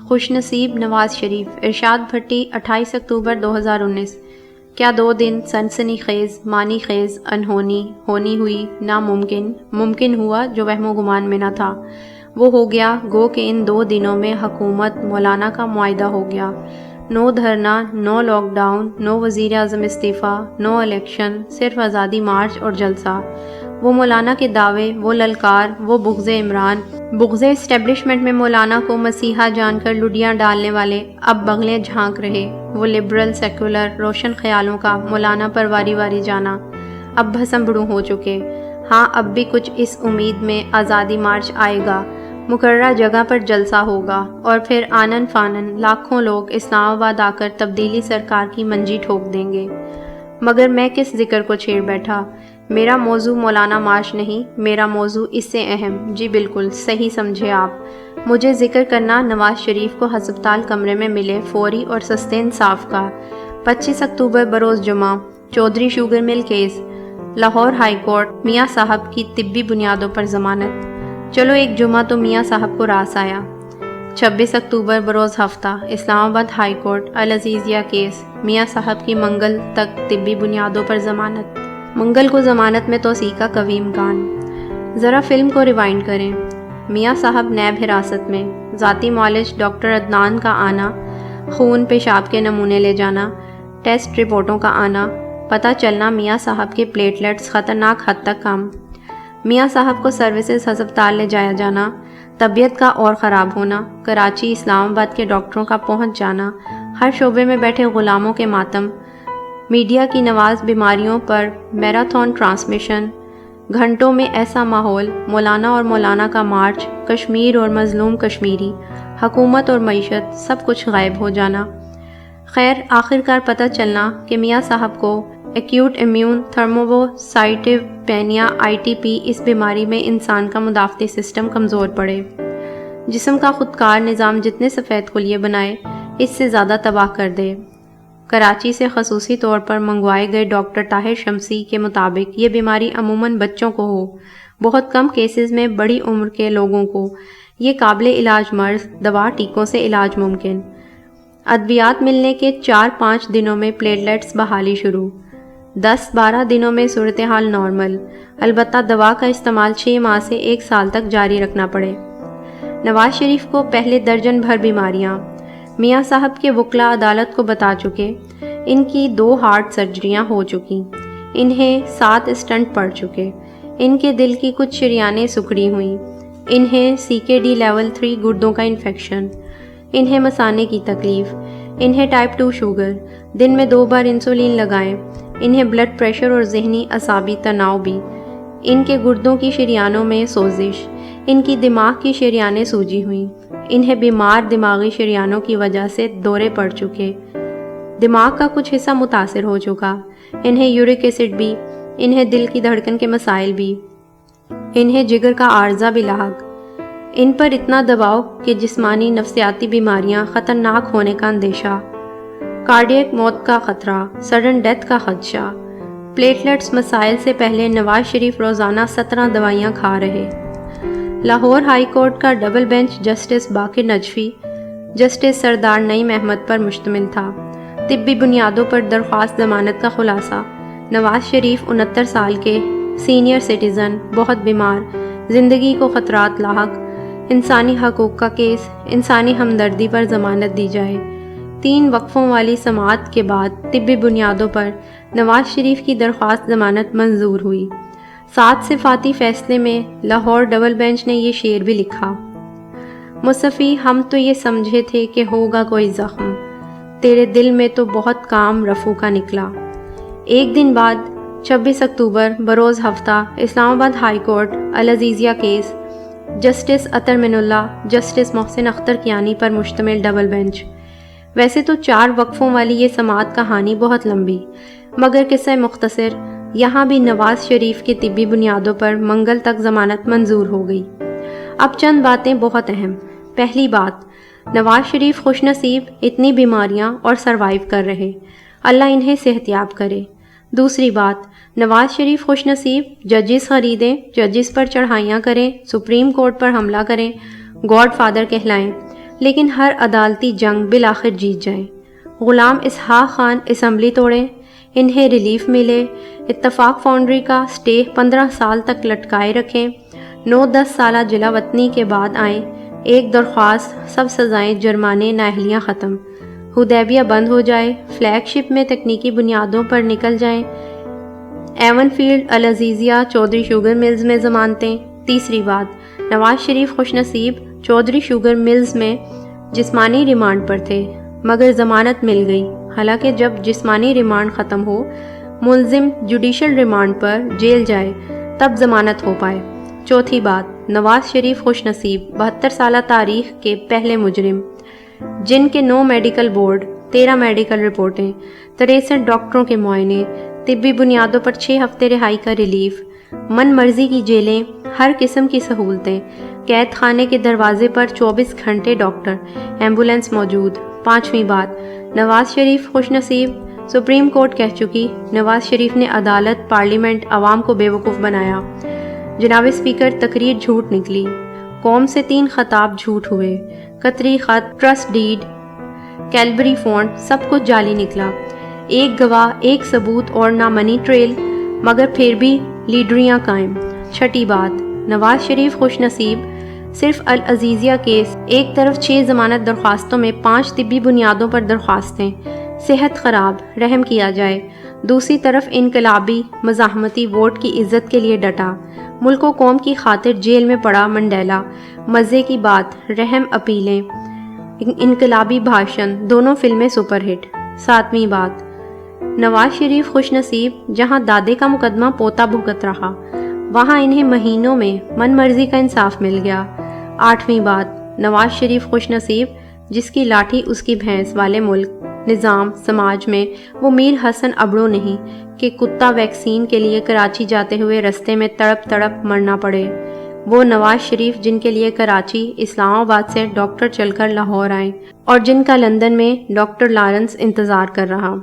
خوش نصیب نواز شریف۔ ارشاد بھٹی 28 اکتوبر 2019۔ کیا 2 دن سنسنی خیز، معنی خیز، انہونی، ہونی ہوئی، ناممکن، ممکن ہوا جو وہم و گمان میں نہ تھا، وہ ہو گیا۔ گو کہ ان 2 دنوں میں حکومت مولانا کا معاہدہ ہو گیا۔ نو دھرنا، نو لاک ڈاؤن، نو وزیر اعظم استعفیٰ، نو الیکشن، صرف آزادی مارچ اور جلسہ۔ وہ مولانا کے دعوے، وہ للکار، وہ بغض عمران، بغض اسٹیبلشمنٹ میں مولانا کو مسیحا جان کر لڈیاں ڈالنے والے اب بغلیں جھانک رہے، وہ لبرل سیکولر روشن خیالوں کا مولانا پر واری واری جانا اب بھسم بڑو ہو چکے۔ ہاں، اب بھی کچھ اس امید میں آزادی مارچ آئے گا، مقررہ جگہ پر جلسہ ہوگا اور پھر آنن فانن لاکھوں لوگ اسلام آباد آ کر تبدیلی سرکار کی منجی ٹھوک دیں گے۔ مگر میں کس ذکر کو چھیڑ بیٹھا؟ میرا موضوع مولانا مارچ نہیں، میرا موضوع اس سے اہم، جی بالکل صحیح سمجھے آپ، مجھے ذکر کرنا نواز شریف کو ہسپتال کمرے میں ملے فوری اور سستے انصاف کا۔ 25 اکتوبر بروز جمعہ، Chaudhry sugar mill case, Lahore high court, Mian صاحب کی طبی بنیادوں پر ضمانت۔ چلو ایک جمعہ تو میاں صاحب کو راس آیا۔ 26 اکتوبر بروز ہفتہ، اسلام آباد ہائی کورٹ، العزیزیہ کیس، میاں صاحب کی منگل تک طبی بنیادوں پر ضمانت۔ منگل کو ضمانت میں توسیع کا قوی امکان۔ ذرا فلم کو ریوائنڈ کریں۔ میاں صاحب نیب حراست میں، ذاتی معالج ڈاکٹر عدنان کا آنا، خون پیشاب کے نمونے لے جانا، ٹیسٹ رپورٹوں کا آنا، پتہ چلنا میاں صاحب کے پلیٹلیٹس خطرناک حد تک کم، میاں صاحب کو سروسز ہسپتال لے جایا جانا، طبیعت کا اور خراب ہونا، کراچی اسلام آباد کے ڈاکٹروں کا پہنچ جانا، ہر شعبے میں بیٹھے غلاموں کے ماتم، میڈیا کی نواز بیماریوں پر میراتھن ٹرانسمیشن، گھنٹوں میں ایسا ماحول، مولانا اور مولانا کا مارچ، کشمیر اور مظلوم کشمیری، حکومت اور معیشت، سب کچھ غائب ہو جانا۔ خیر، آخرکار پتہ چلنا کہ میاں صاحب کو ایکیوٹ امیون تھرموسائٹوپینیا ITP، اس بیماری میں انسان کا مدافعتی سسٹم کمزور پڑے، جسم کا خودکار نظام جتنے سفید خلیے بنائے اس سے زیادہ تباہ کر دے۔ کراچی سے خصوصی طور پر منگوائے گئے ڈاکٹر طاہر شمسی کے مطابق یہ بیماری عموماً بچوں کو ہو، بہت کم کیسز میں بڑی عمر کے لوگوں کو، یہ قابل علاج مرض، دوا ٹیکوں سے علاج ممکن۔ ادویات ملنے کے 4-5 دنوں میں پلیٹلیٹس بحالی شروع، 10-12 دنوں میں صورتحال نارمل، البتہ دوا کا استعمال 6 ماہ سے 1 سال تک جاری رکھنا پڑے۔ نواز شریف کو پہلے درجن بھر بیماریاں، میاں صاحب کے وکلاء عدالت کو بتا چکے، ان کی 2 ہارٹ سرجریاں ہو چکیں، انہیں 7 اسٹنٹ پڑ چکے، ان کے دل کی کچھ شریانیں سکڑی ہوئیں، انہیں CKD لیول 3 گردوں کا انفیکشن، انہیں مثانے کی تکلیف، انہیں ٹائپ 2 شوگر، دن میں 2 بار انسولین لگائیں، انہیں بلڈ پریشر اور ذہنی اعصابی تناؤ بھی، ان کے گردوں کی شریانوں میں سوزش، ان کی دماغ کی شریانیں سوجی ہوئیں، انہیں بیمار دماغی شریانوں کی وجہ سے دورے پڑ چکے، دماغ کا کچھ حصہ متاثر ہو چکا، انہیں یورک ایسڈ بھی، انہیں دل کی دھڑکن کے مسائل بھی، انہیں جگر کا عارضہ بھی لاحق، ان پر اتنا دباؤ کہ جسمانی نفسیاتی بیماریاں، خطرناک ہونے کا اندیشہ، کارڈیک موت کا خطرہ، سڈن ڈیتھ کا خدشہ۔ پلیٹلیٹس مسائل سے پہلے نواز شریف روزانہ 17 دوائیاں کھا رہے۔ لاہور ہائی کورٹ کا double bench justice Baqir Najafi, justice Sardar Naeem Ahmad پر مشتمل تھا۔ طبی بنیادوں پر درخواست ضمانت کا خلاصہ، نواز شریف 69 سال کے، سینئر سٹیزن، بہت بیمار، زندگی کو خطرات لاحق، انسانی حقوق کا کیس، انسانی ہمدردی پر ضمانت دی جائے۔ 3 وقفوں والی سماعت کے بعد طبی بنیادوں پر نواز شریف کی درخواست ضمانت منظور ہوئی۔ 7 صفاتی فیصلے میں لاہور ڈبل بینچ نے یہ شعر بھی لکھا: مصفی، ہم تو یہ سمجھے تھے کہ ہوگا کوئی زخم، تیرے دل میں تو بہت کام رفو کا نکلا۔ ایک دن بعد 26 اکتوبر بروز ہفتہ، اسلام آباد ہائی کورٹ، العزیزیہ کیس، جسٹس اطہر من اللہ، جسٹس محسن اختر کیانی پر مشتمل ڈبل بینچ۔ ویسے تو 4 وقفوں والی یہ سماعت کہانی بہت لمبی، مگر قصہ مختصر، یہاں بھی نواز شریف کی طبی بنیادوں پر منگل تک ضمانت منظور ہو گئی۔ اب چند باتیں بہت اہم۔ پہلی بات، نواز شریف خوش نصیب، اتنی بیماریاں اور سروائیو کر رہے، اللہ انہیں صحت یاب کرے۔ دوسری بات، نواز شریف خوش نصیب، ججز خریدیں، ججز پر چڑھائیاں کریں، سپریم کورٹ پر حملہ کریں، گاڈ فادر کہلائیں، لیکن ہر عدالتی جنگ بالآخر جیت جائیں۔ غلام اسحاق خان اسمبلی توڑیں، انہیں ریلیف ملے، اتفاق فاؤنڈری کا سٹے 15 سال تک لٹکائے رکھیں، 9-10 سالہ جلا وطنی کے بعد آئیں، ایک درخواست، سب سزائیں، جرمانے، نااہلیاں ختم، حدیبیہ بند ہو جائے، فلیگ شپ میں تکنیکی بنیادوں پر نکل جائیں، even field, العزیزیہ، Chaudhry sugar mills میں ضمانتیں۔ تیسری بات، نواز شریف خوش نصیب چودھری شوگر ملز میں جسمانی ریمانڈ پر تھے مگر ضمانت مل گئی، حالانکہ جب جسمانی ریمانڈ ختم ہو، ملزم جوڈیشل ریمانڈ پر جیل جائے تب ضمانت ہو پائے۔ چوتھی بات، نواز شریف خوش نصیب 72 سالہ تاریخ کے پہلے مجرم، جن کے 9 میڈیکل بورڈ، 13 میڈیکل رپورٹیں، 63 ڈاکٹروں کے معائنے، طبی بنیادوں پر 6 ہفتے رہائی کا ریلیف، من مرضی کی جیلیں، ہر قسم کی سہولتیں، قید خانے کے دروازے پر 24 گھنٹے ڈاکٹر، ایمبولینس موجود۔ پانچویں بات، نواز شریف خوش نصیب، سپریم کورٹ کہہ چکی، نواز شریف نے عدالت، پارلیمنٹ، عوام کو بے وقوف بنایا۔ جناب اسپیکر، تقریر جھوٹ نکلی، قوم سے 3 خطاب جھوٹ ہوئے، قطری خط، ٹرسٹ ڈیڈ، کیلبری فونٹ، سب کچھ جعلی نکلا، ایک گواہ، ایک ثبوت اور نہ منی ٹریل، مگر پھر بھی لیڈریاں قائم۔ چھٹی بات، نواز شریف خوش نصیب، صرف العزیزیہ کیس، ایک طرف 6 ضمانت درخواستوں میں 5 طبی بنیادوں پر درخواستیں، صحت خراب، رحم کیا جائے، دوسری طرف انقلابی مزاحمتی ووٹ کی عزت کے لیے ڈٹا، ملک و قوم کی خاطر جیل میں پڑا منڈیلا، مزے کی بات، رحم اپیلیں، انقلابی بھاشن، دونوں فلمیں سپر ہٹ۔ ساتویں بات، نواز شریف خوش نصیب، جہاں دادے کا مقدمہ پوتا بھگت رہا، وہاں انہیں مہینوں میں من مرضی کا انصاف مل گیا۔ آٹھویں بات، نواز شریف خوش نصیب، جس کی لاٹھی اس کی بھینس والے ملک، نظام، سماج میں وہ میر حسن ابڑو نہیں کہ کتا ویکسین کے لیے کراچی جاتے ہوئے رستے میں تڑپ تڑپ مرنا پڑے، وہ نواز شریف جن کے لیے کراچی، اسلام آباد سے ڈاکٹر چل کر لاہور آئیں اور جن کا لندن میں ڈاکٹر لارنس انتظار کر رہا۔